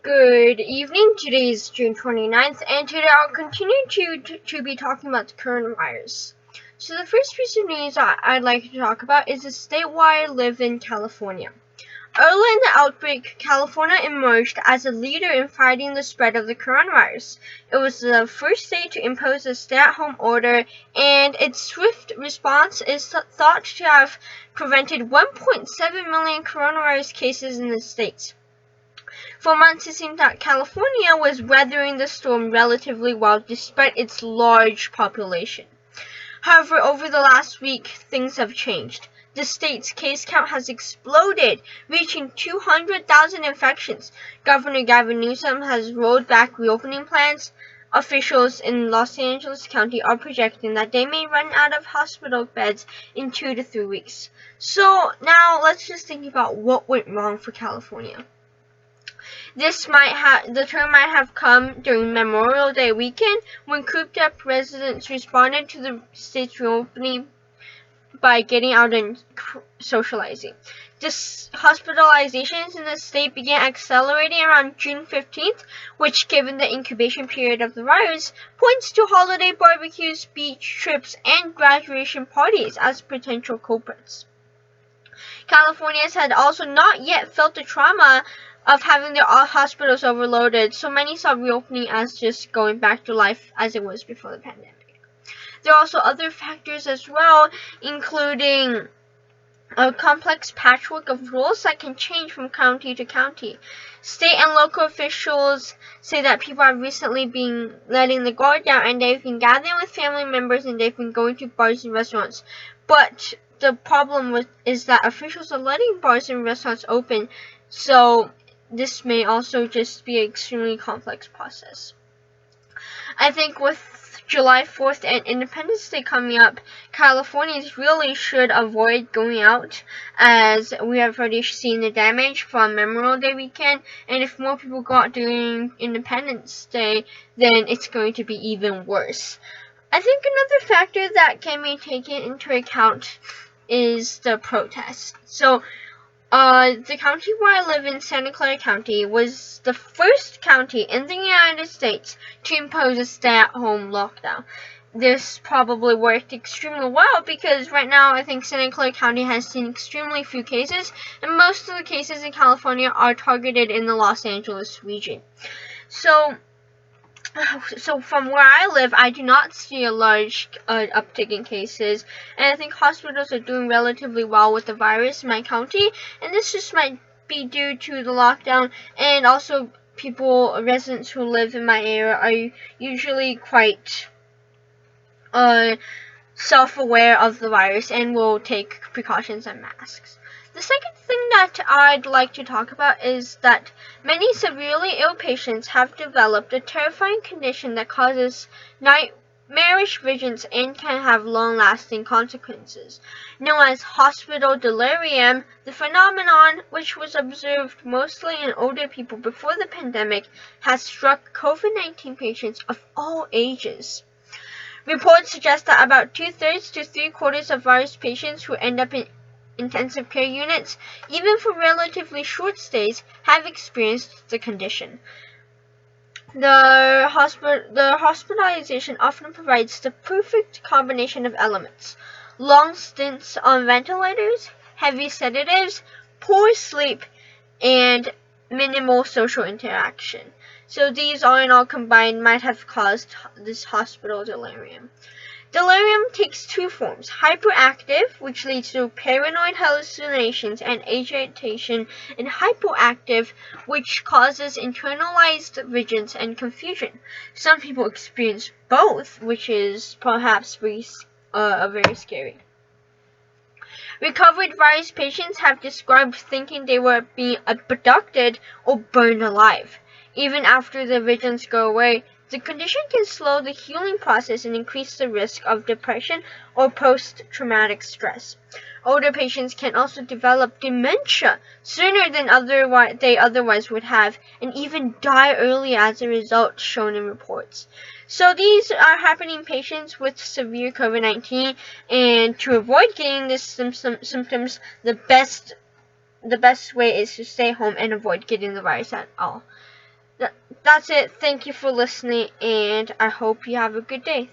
Good evening. Today is June 29th, and today I'll continue to be talking about the coronavirus. So the first piece of news I'd like to talk about is the state where I live in California. Early in the outbreak, California emerged as a leader in fighting the spread of the coronavirus. It was the first state to impose a stay-at-home order, and its swift response is thought to have prevented 1.7 million coronavirus cases in the state. For months, it seemed that California was weathering the storm relatively well despite its large population. However, over the last week, things have changed. The state's case count has exploded, reaching 200,000 infections. Governor Gavin Newsom has rolled back reopening plans. Officials in Los Angeles County are projecting that they may run out of hospital beds in 2 to 3 weeks. So now let's just think about what went wrong for California. The term might have come during Memorial Day weekend when cooped-up residents responded to the state's reopening by getting out and socializing. Hospitalizations in the state began accelerating around June 15th, which, given the incubation period of the virus, points to holiday barbecues, beach trips, and graduation parties as potential culprits. Californians had also not yet felt the trauma of having their hospitals overloaded, so many saw reopening as just going back to life as it was before the pandemic. There are also other factors as well, including a complex patchwork of rules that can change from county to county. State and local officials say that people have recently been letting the guard down, and they've been gathering with family members, and they've been going to bars and restaurants. But the problem is that officials are letting bars and restaurants open, so this may also just be an extremely complex process. I think with July 4th and Independence Day coming up, Californians really should avoid going out, as we have already seen the damage from Memorial Day weekend, and if more people go out during Independence Day, then it's going to be even worse. I think another factor that can be taken into account is the protests. So, the county where I live in, Santa Clara County, was the first county in the United States to impose a stay-at-home lockdown. This probably worked extremely well because right now I think Santa Clara County has seen extremely few cases, and most of the cases in California are targeted in the Los Angeles region. So from where I live, I do not see a large uptick in cases, and I think hospitals are doing relatively well with the virus in my county, and this just might be due to the lockdown, and also residents who live in my area are usually quite self-aware of the virus and will take precautions and masks. The second thing that I'd like to talk about is that many severely ill patients have developed a terrifying condition that causes nightmarish visions and can have long-lasting consequences. Known as hospital delirium, the phenomenon, which was observed mostly in older people before the pandemic, has struck COVID-19 patients of all ages. Reports suggest that about 2/3 to 3/4 of virus patients who end up in intensive care units, even for relatively short stays, have experienced the condition. The hospitalization often provides the perfect combination of elements: long stints on ventilators, heavy sedatives, poor sleep, and minimal social interaction. So these all in all combined might have caused this hospital delirium. Delirium takes two forms: hyperactive, which leads to paranoid hallucinations and agitation, and hypoactive, which causes internalized visions and confusion. Some people experience both, which is perhaps very scary. Recovered virus patients have described thinking they were being abducted or burned alive. Even after the visions go away, the condition can slow the healing process and increase the risk of depression or post-traumatic stress. Older patients can also develop dementia sooner than they otherwise would have, and even die early as a result, shown in reports. So these are happening in patients with severe COVID-19, and to avoid getting these symptoms, the best way is to stay home and avoid getting the virus at all. That's it. Thank you for listening, and I hope you have a good day.